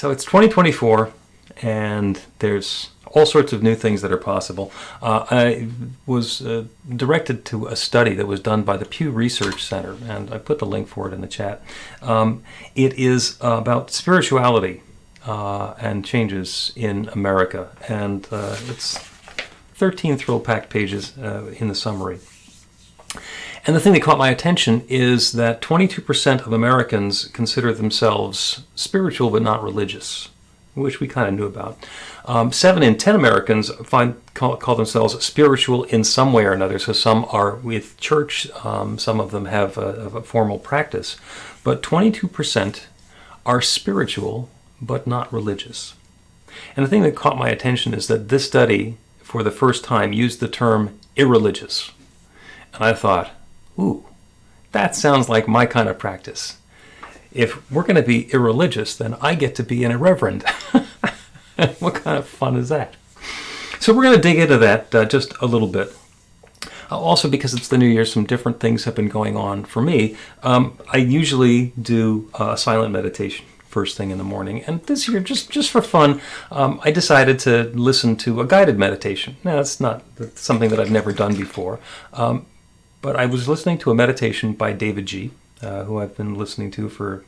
So it's 2024, and there's all sorts of new things that are possible. I was directed to a study that was done by the Pew Research Center, and I put the link for it in the chat. It is about spirituality and changes in America, and it's 13 thrill-packed pages in the summary. And the thing that caught my attention is that 22% of Americans consider themselves spiritual but not religious, which we kind of knew about. 7 in 10 Americans call themselves spiritual in some way or another. So some are with church, some of them have a formal practice, but 22% are spiritual but not religious. And the thing that caught my attention is that this study, for the first time, used the term irreligious. And I thought, ooh, that sounds like my kind of practice. If we're going to be irreligious, then I get to be an irreverent. What kind of fun is that? So we're going to dig into that just a little bit. Also, because it's the new year, some different things have been going on for me. I usually do a silent meditation first thing in the morning. And this year, just for fun, I decided to listen to a guided meditation. Now, it's not something that I've never done before. But I was listening to a meditation by David G., who I've been listening to for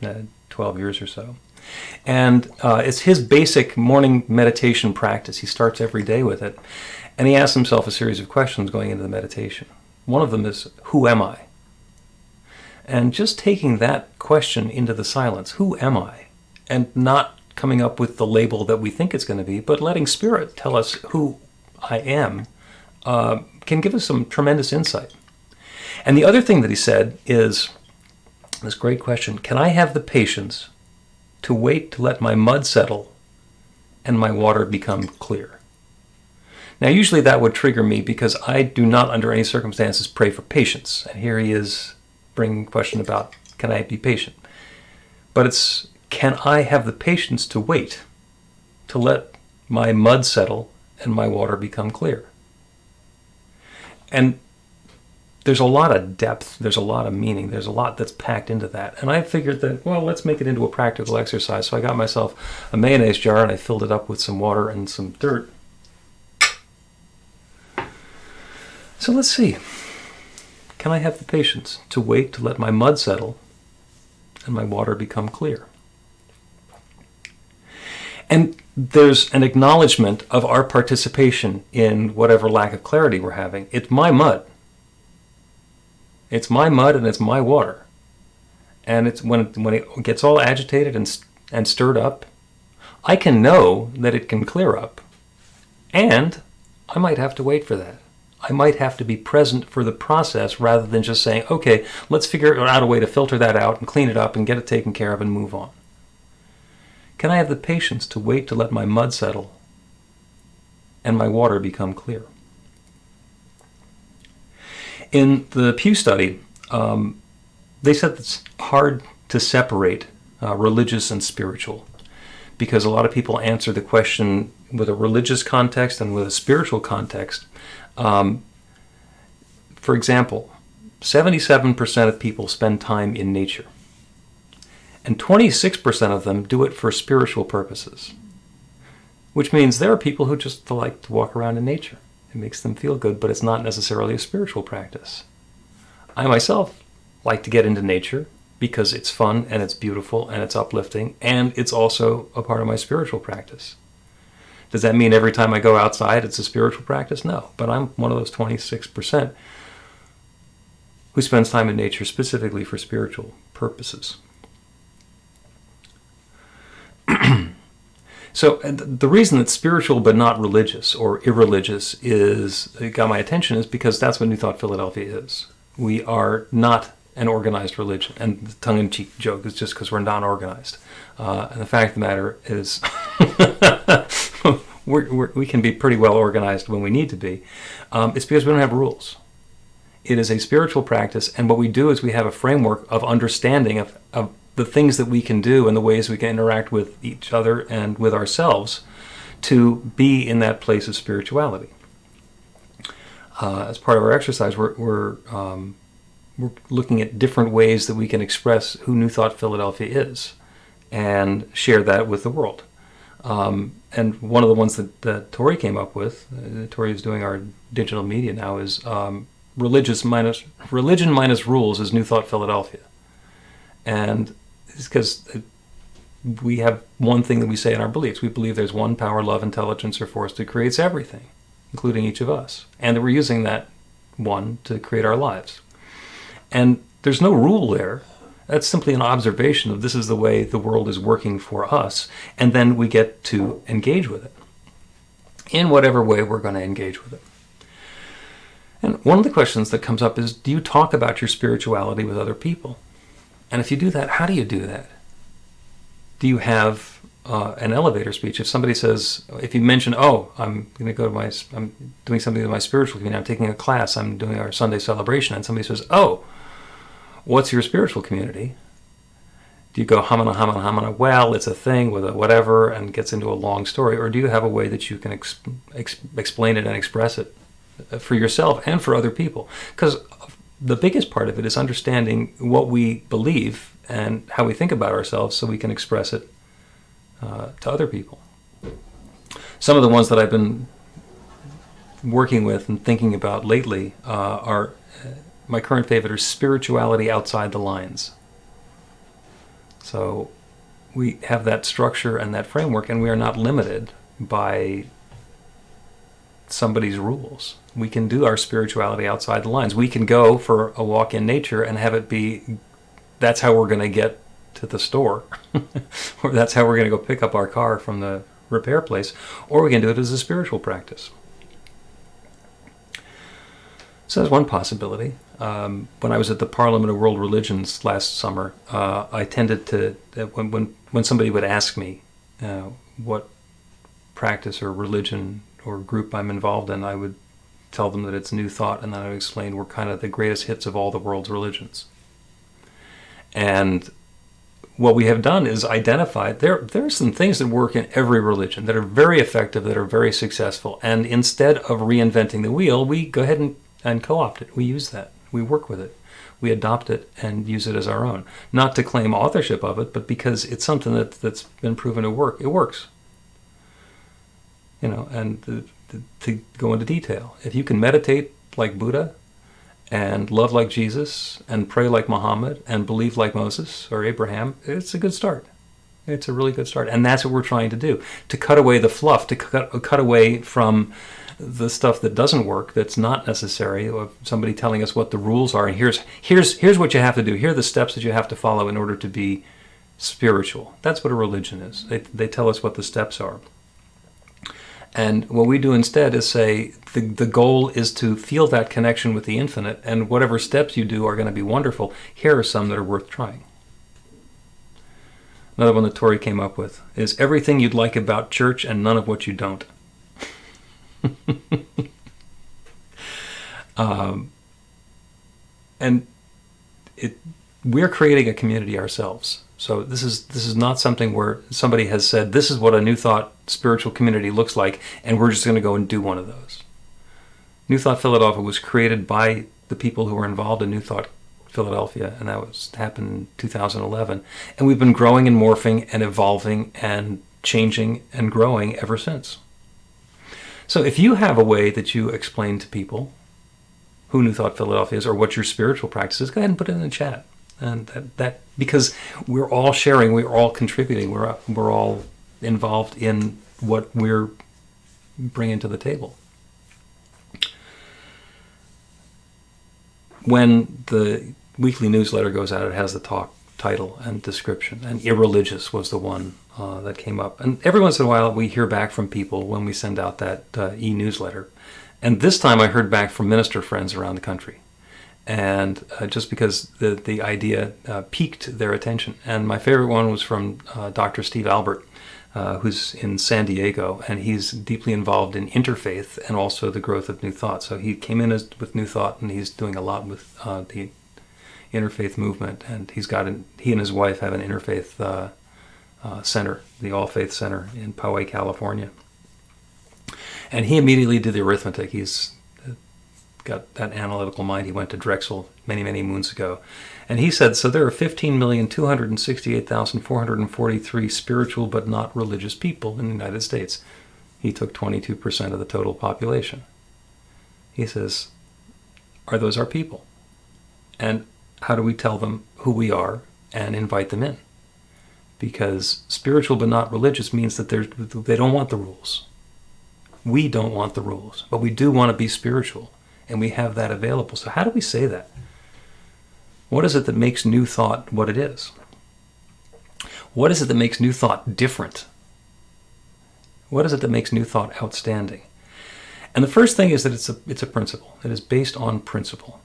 12 years or so. And it's his basic morning meditation practice. He starts every day with it. And he asks himself a series of questions going into the meditation. One of them is, who am I? And just taking that question into the silence, who am I? And not coming up with the label that we think it's going to be, but letting Spirit tell us who I am, can give us some tremendous insight. And the other thing that he said is this great question: can I have the patience to wait to let my mud settle and my water become clear? Now, usually that would trigger me because I do not, under any circumstances, pray for patience. And here he is bringing a question about, can I be patient? But it's, can I have the patience to wait to let my mud settle and my water become clear? And there's a lot of depth, there's a lot of meaning, there's a lot that's packed into that. And I figured that, well, let's make it into a practical exercise. So I got myself a mayonnaise jar and I filled it up with some water and some dirt. So let's see. Can I have the patience to wait to let my mud settle and my water become clear? And there's an acknowledgement of our participation in whatever lack of clarity we're having. It's my mud. It's my mud and it's my water. And it's when it gets all agitated and stirred up, I can know that it can clear up. And I might have to wait for that. I might have to be present for the process rather than just saying, okay, let's figure out a way to filter that out and clean it up and get it taken care of and move on. Can I have the patience to wait to let my mud settle and my water become clear? In the Pew study, they said it's hard to separate religious and spiritual because a lot of people answer the question with a religious context and with a spiritual context. For example, 77% of people spend time in nature, and 26% of them do it for spiritual purposes, which means there are people who just like to walk around in nature. It makes them feel good, but it's not necessarily a spiritual practice. I myself like to get into nature because it's fun and it's beautiful and it's uplifting, and it's also a part of my spiritual practice. Does that mean every time I go outside it's a spiritual practice? No, but I'm one of those 26% who spends time in nature specifically for spiritual purposes. So the reason that spiritual but not religious or irreligious got my attention is because that's what New Thought Philadelphia is. We are not an organized religion. And the tongue-in-cheek joke is just because we're not organized. And the fact of the matter is we can be pretty well organized when we need to be. It's because we don't have rules. It is a spiritual practice, and what we do is we have a framework of understanding of the things that we can do and the ways we can interact with each other and with ourselves to be in that place of spirituality. As part of our exercise, we're looking at different ways that we can express who New Thought Philadelphia is. and share that with the world. And one of the ones that Tori came up with, Tori is doing our digital media now, is religion minus rules is New Thought Philadelphia. And it's because we have one thing that we say in our beliefs. We believe there's one power, love, intelligence, or force that creates everything, including each of us. And that we're using that one to create our lives. And there's no rule there. That's simply an observation of this is the way the world is working for us, and then we get to engage with it in whatever way we're going to engage with it. And one of the questions that comes up is, do you talk about your spirituality with other people? And if you do that, how do you do that? Do you have an elevator speech? If somebody says, if you mention, I'm going to go to I'm doing something with my spiritual community, I'm taking a class, I'm doing our Sunday celebration, and somebody says, what's your spiritual community? Do you go hamana, hamana, hamana, well, it's a thing with a whatever, and gets into a long story? Or do you have a way that you can explain it and express it for yourself and for other people? Because the biggest part of it is understanding what we believe and how we think about ourselves so we can express it to other people. Some of the ones that I've been working with and thinking about lately are... my current favorite is spirituality outside the lines. So we have that structure and that framework, and we are not limited by somebody's rules. We can do our spirituality outside the lines. We can go for a walk in nature and have it be, that's how we're going to get to the store, or that's how we're going to go pick up our car from the repair place, or we can do it as a spiritual practice. So that's one possibility. When I was at the Parliament of World Religions last summer, I tended to, when somebody would ask me what practice or religion or group I'm involved in, I would tell them that it's New Thought, and then I would explain we're kind of the greatest hits of all the world's religions. And what we have done is identified there are some things that work in every religion that are very effective, that are very successful, and instead of reinventing the wheel, we go ahead and co-opt it. We use that. We work with it. We adopt it and use it as our own. Not to claim authorship of it, but because it's something that's been proven to work. It works. And to go into detail, if you can meditate like Buddha and love like Jesus and pray like Muhammad and believe like Moses or Abraham, it's a good start. It's a really good start. And that's what we're trying to do, to cut away the fluff, to cut away from the stuff that doesn't work, that's not necessary, of somebody telling us what the rules are, and here's what you have to do. Here are the steps that you have to follow in order to be spiritual. That's what a religion is. They tell us what the steps are. And what we do instead is say the goal is to feel that connection with the infinite, and whatever steps you do are going to be wonderful. Here are some that are worth trying. Another one that Tori came up with is everything you'd like about church and none of what you don't. And we're creating a community ourselves. So this is not something where somebody has said, this is what a New Thought spiritual community looks like, and we're just going to go and do one of those. New Thought Philadelphia was created by the people who were involved in New Thought Philadelphia, and that happened in 2011. And we've been growing and morphing and evolving and changing and growing ever since. So if you have a way that you explain to people who New Thought Philadelphia is or what your spiritual practice is, go ahead and put it in the chat. And that because we're all sharing, we're all contributing, we're all involved in what we're bringing to the table. When the weekly newsletter goes out, it has the talk title and description, and irreligious was the one that came up. And every once in a while we hear back from people when we send out that e-newsletter. And this time I heard back from minister friends around the country. And just because the idea piqued their attention. And my favorite one was from Dr. Steve Albert, who's in San Diego, and he's deeply involved in interfaith and also the growth of New Thought. So he came in with New Thought, and he's doing a lot with the interfaith movement. And he and his wife have an interfaith center, the All Faith Center in Poway, California. And he immediately did the arithmetic. He's got that analytical mind. He went to Drexel many, many moons ago. And he said, so there are 15,268,443 spiritual but not religious people in the United States. He took 22% of the total population. He says, are those our people? And how do we tell them who we are and invite them in? Because spiritual but not religious means that they don't want the rules. We don't want the rules, but we do want to be spiritual, and we have that available. So how do we say that? What is it that makes New Thought what it is? What is it that makes New Thought different? What is it that makes New Thought outstanding? And the first thing is that it's a principle. It is based on principle.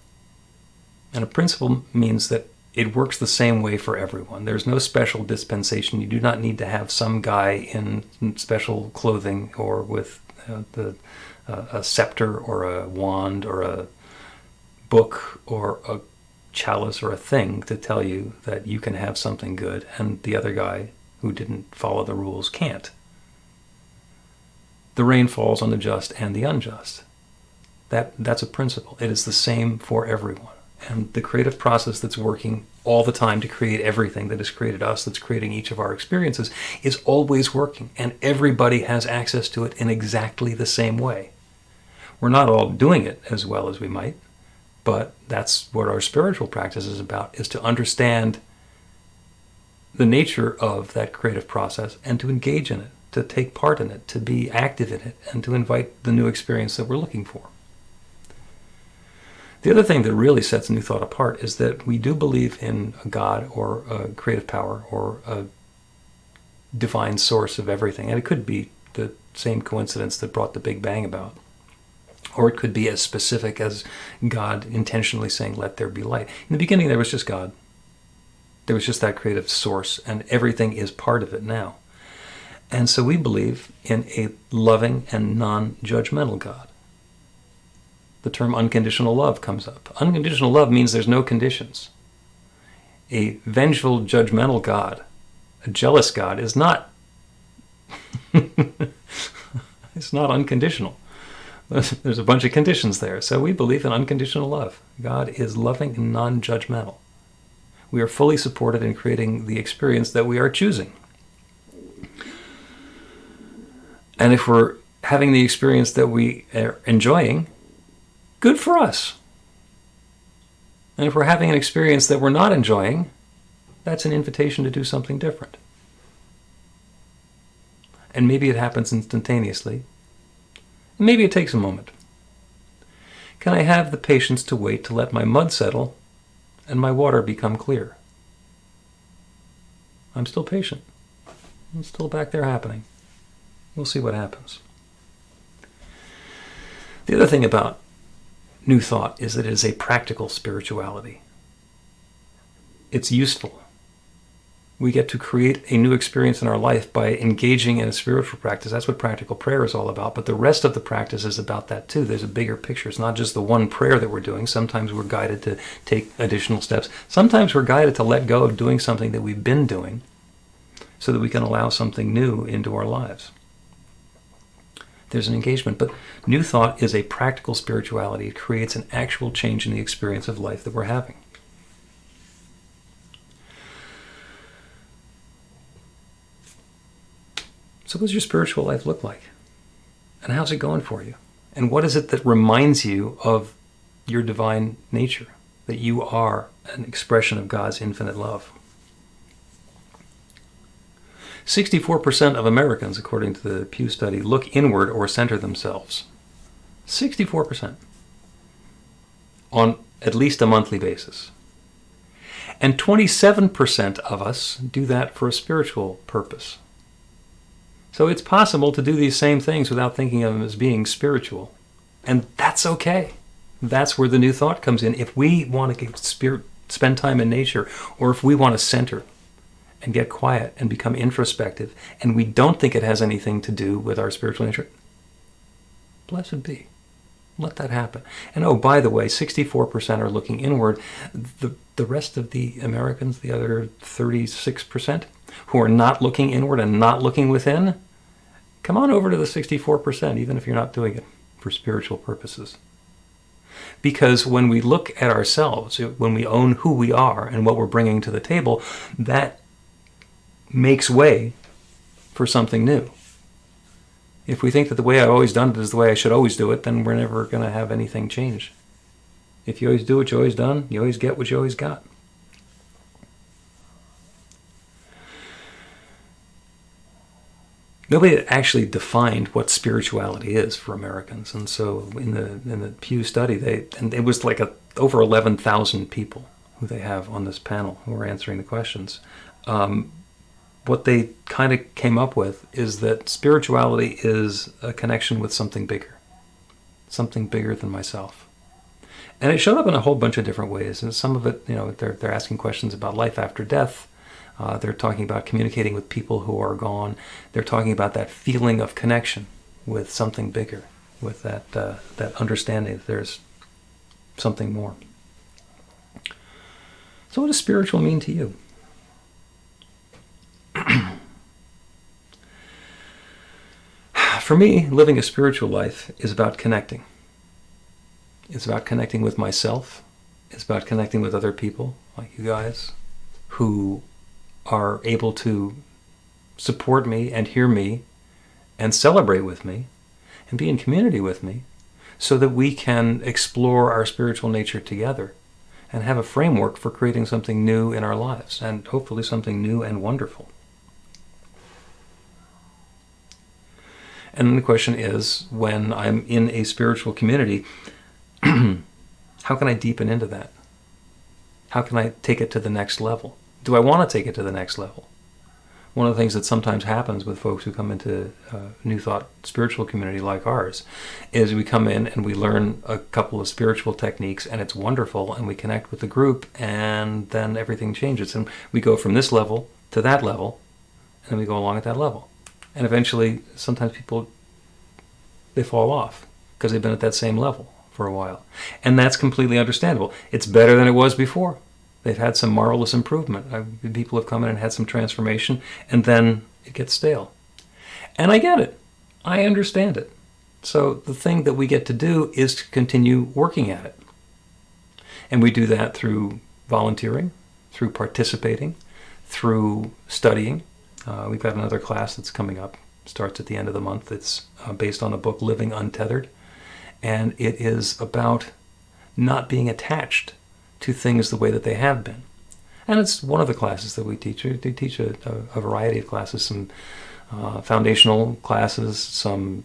And a principle means that it works the same way for everyone. There's no special dispensation. You do not need to have some guy in special clothing or with a scepter or a wand or a book or a chalice or a thing to tell you that you can have something good and the other guy who didn't follow the rules can't. The rain falls on the just and the unjust. That's a principle. It is the same for everyone. And the creative process that's working all the time to create everything that has created us, that's creating each of our experiences, is always working. And everybody has access to it in exactly the same way. We're not all doing it as well as we might, but that's what our spiritual practice is about, is to understand the nature of that creative process and to engage in it, to take part in it, to be active in it, and to invite the new experience that we're looking for. The other thing that really sets New Thought apart is that we do believe in a God or a creative power or a divine source of everything. And it could be the same coincidence that brought the Big Bang about. Or it could be as specific as God intentionally saying, let there be light. In the beginning, there was just God. There was just that creative source, and everything is part of it now. And so we believe in a loving and non-judgmental God. The term unconditional love comes up. Unconditional love means there's no conditions. A vengeful, judgmental God, a jealous God, is not it's not unconditional. There's a bunch of conditions there. So we believe in unconditional love. God is loving and non-judgmental. We are fully supported in creating the experience that we are choosing. And if we're having the experience that we are enjoying, good for us. And if we're having an experience that we're not enjoying, that's an invitation to do something different. And maybe it happens instantaneously. Maybe it takes a moment. Can I have the patience to wait to let my mud settle and my water become clear? I'm still patient. It's still back there happening. We'll see what happens. The other thing about New Thought is that it is a practical spirituality. It's useful. We get to create a new experience in our life by engaging in a spiritual practice. That's what practical prayer is all about. But the rest of the practice is about that too. There's a bigger picture. It's not just the one prayer that we're doing. Sometimes we're guided to take additional steps. Sometimes we're guided to let go of doing something that we've been doing so that we can allow something new into our lives. There's an engagement. But New Thought is a practical spirituality. It creates an actual change in the experience of life that we're having. So what does your spiritual life look like? And how's it going for you? And what is it that reminds you of your divine nature, that you are an expression of God's infinite love? 64% of Americans, according to the Pew study, look inward or center themselves. 64%. On at least a monthly basis. And 27% of us do that for a spiritual purpose. So it's possible to do these same things without thinking of them as being spiritual. And that's okay. That's where the New Thought comes in. If we want to spend time in nature, or if we want to center and get quiet and become introspective, and we don't think it has anything to do with our spiritual nature, blessed be. Let that happen. And oh, by the way, 64% are looking inward. The rest of the Americans, the other 36%, who are not looking inward and not looking within, come on over to the 64%, even if you're not doing it for spiritual purposes. Because when we look at ourselves, when we own who we are and what we're bringing to the table, that makes way for something new. If we think that the way I've always done it is the way I should always do it, then we're never going to have anything change. If you always do what you always done, you always get what you always got. Nobody had actually defined what spirituality is for Americans, and so in the Pew study, and it was like over 11,000 people who they have on this panel who are answering the questions. What they kind of came up with is that spirituality is a connection with something bigger than myself. And it showed up in a whole bunch of different ways. And some of it, they're asking questions about life after death. They're talking about communicating with people who are gone. They're talking about that feeling of connection with something bigger, with that understanding that there's something more. So what does spiritual mean to you? For me, living a spiritual life is about connecting. It's about connecting with myself. It's about connecting with other people, like you guys, who are able to support me and hear me and celebrate with me and be in community with me so that we can explore our spiritual nature together and have a framework for creating something new in our lives, and hopefully something new and wonderful. And then the question is, when I'm in a spiritual community, how can I deepen into that? How can I take it to the next level? Do I want to take it to the next level? One of the things that sometimes happens with folks who come into a New Thought spiritual community like ours is we come in and we learn a couple of spiritual techniques, and it's wonderful, and we connect with the group, and then everything changes. And we go from this level to that level, and then we go along at that level. And eventually, sometimes people, they fall off because they've been at that same level for a while. And that's completely understandable. It's better than it was before. They've had some marvelous improvement. People have come in and had some transformation, and then it gets stale. And I get it. I understand it. So the thing that we get to do is to continue working at it. And we do that through volunteering, through participating, through studying. We've got another class that's coming up. Starts at the end of the month. It's based on the book Living Untethered. And it is about not being attached to things the way that they have been. And it's one of the classes that we teach. We teach a variety of classes, some foundational classes, some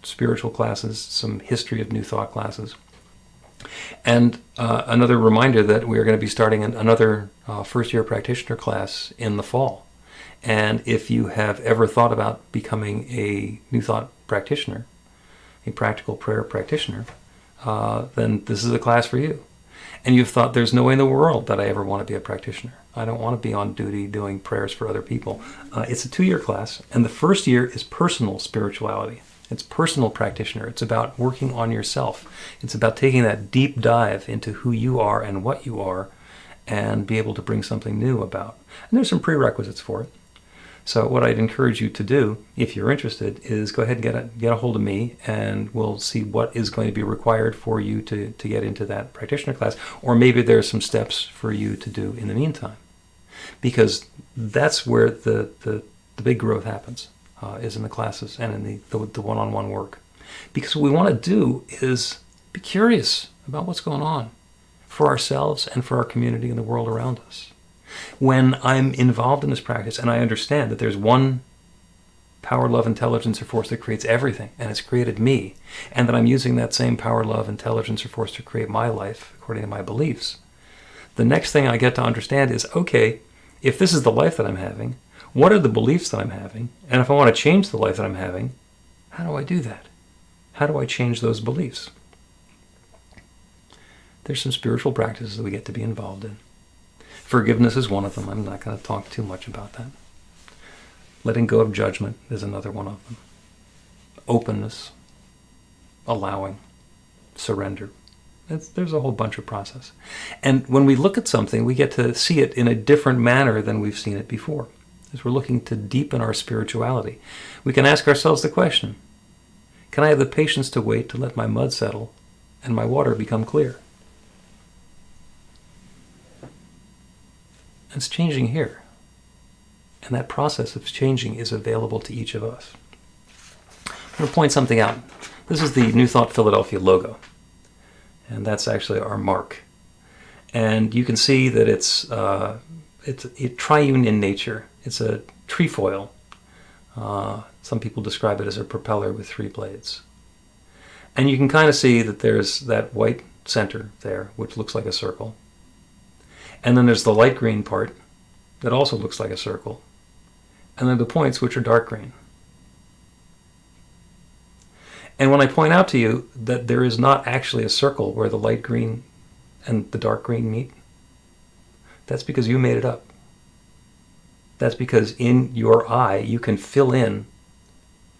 spiritual classes, some history of New Thought classes. And another reminder that we are going to be starting another first-year practitioner class in the fall. And if you have ever thought about becoming a New Thought practitioner, a practical prayer practitioner, then this is a class for you. And you've thought, there's no way in the world that I ever want to be a practitioner. I don't want to be on duty doing prayers for other people. It's a 2-year class, and the first year is personal spirituality. It's personal practitioner. It's about working on yourself. It's about taking that deep dive into who you are and what you are, and be able to bring something new about. And there's some prerequisites for it. So what I'd encourage you to do, if you're interested, is go ahead and get a hold of me, and we'll see what is going to be required for you to get into that practitioner class, or maybe there are some steps for you to do in the meantime. Because that's where the big growth happens, is in the classes and in the one-on-one work. Because what we want to do is be curious about what's going on for ourselves and for our community and the world around us. When I'm involved in this practice and I understand that there's one power, love, intelligence, or force that creates everything, and it's created me, and that I'm using that same power, love, intelligence, or force to create my life according to my beliefs, the next thing I get to understand is, okay, if this is the life that I'm having, what are the beliefs that I'm having? And if I want to change the life that I'm having, how do I do that? How do I change those beliefs? There's some spiritual practices that we get to be involved in. Forgiveness is one of them. I'm not going to talk too much about that. Letting go of judgment is another one of them. Openness, allowing, surrender. There's a whole bunch of process. And when we look at something, we get to see it in a different manner than we've seen it before. As we're looking to deepen our spirituality, we can ask ourselves the question, can I have the patience to wait to let my mud settle and my water become clear. It's changing here. And that process of changing is available to each of us. I'm going to point something out. This is the New Thought Philadelphia logo. And that's actually our mark. And you can see that it's a triune in nature. It's a trefoil. Some people describe it as a propeller with 3 blades. And you can kind of see that there's that white center there, which looks like a circle. And then there's the light green part that also looks like a circle. And then the points, which are dark green. And when I point out to you that there is not actually a circle where the light green and the dark green meet, that's because you made it up. That's because in your eye you can fill in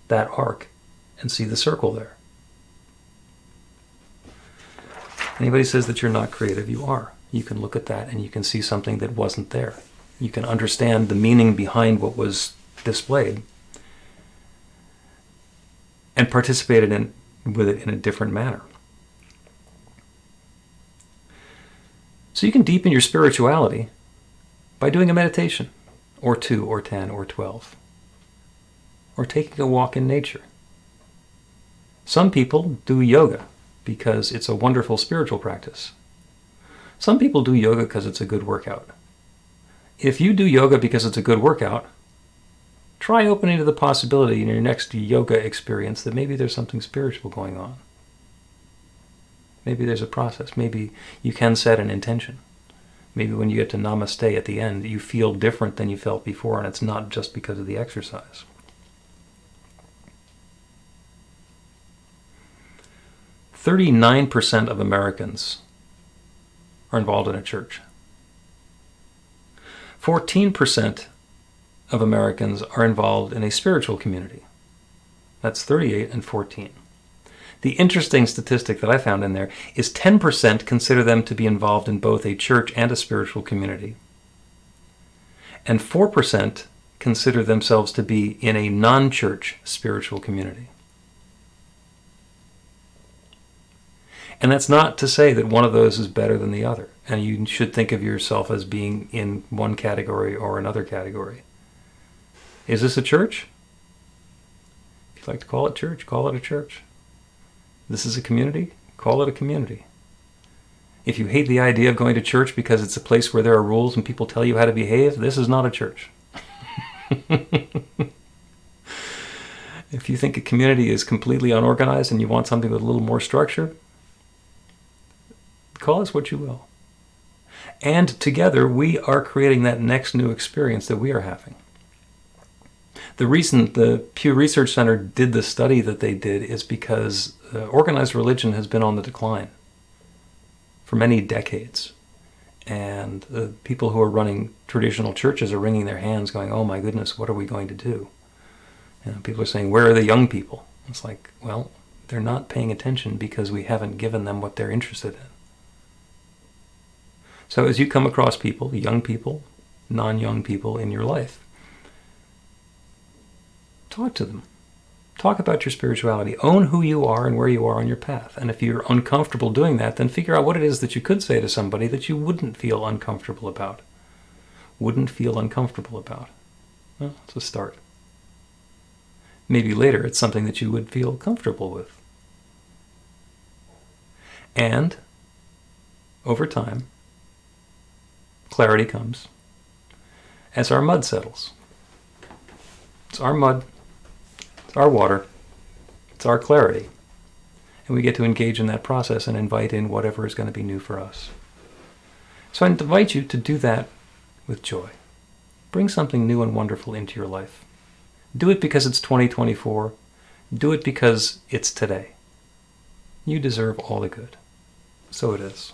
that arc and see the circle there. Anybody says that you're not creative, you are. You can look at that and you can see something that wasn't there. You can understand the meaning behind what was displayed and participate with it in a different manner. So you can deepen your spirituality by doing a meditation, or 2, or 10, or 12, or taking a walk in nature. Some people do yoga because it's a wonderful spiritual practice. Some people do yoga because it's a good workout. If you do yoga because it's a good workout, try opening to the possibility in your next yoga experience that maybe there's something spiritual going on. Maybe there's a process. Maybe you can set an intention. Maybe when you get to namaste at the end, you feel different than you felt before, and it's not just because of the exercise. 39% of Americans are involved in a church. 14% of Americans are involved in a spiritual community. That's 38 and 14. The interesting statistic that I found in there is 10% consider them to be involved in both a church and a spiritual community. And 4% consider themselves to be in a non-church spiritual community. And that's not to say that one of those is better than the other. And you should think of yourself as being in one category or another category. Is this a church? If you like to call it church, call it a church. This is a community, call it a community. If you hate the idea of going to church because it's a place where there are rules and people tell you how to behave, this is not a church. If you think a community is completely unorganized and you want something with a little more structure, call us what you will. And together we are creating that next new experience that we are having. The reason the Pew Research Center did the study that they did is because organized religion has been on the decline for many decades. And the people who are running traditional churches are wringing their hands going, oh my goodness, what are we going to do? And people are saying, where are the young people? It's like, well, they're not paying attention because we haven't given them what they're interested in. So as you come across people, young people, non-young people in your life, talk to them. Talk about your spirituality. Own who you are and where you are on your path. And if you're uncomfortable doing that, then figure out what it is that you could say to somebody that you wouldn't feel uncomfortable about. Wouldn't feel uncomfortable about. Well, it's a start. Maybe later it's something that you would feel comfortable with. And over time, clarity comes as our mud settles. It's our mud. It's our water. It's our clarity. And we get to engage in that process and invite in whatever is going to be new for us. So I invite you to do that with joy. Bring something new and wonderful into your life. Do it because it's 2024. Do it because it's today. You deserve all the good. So it is.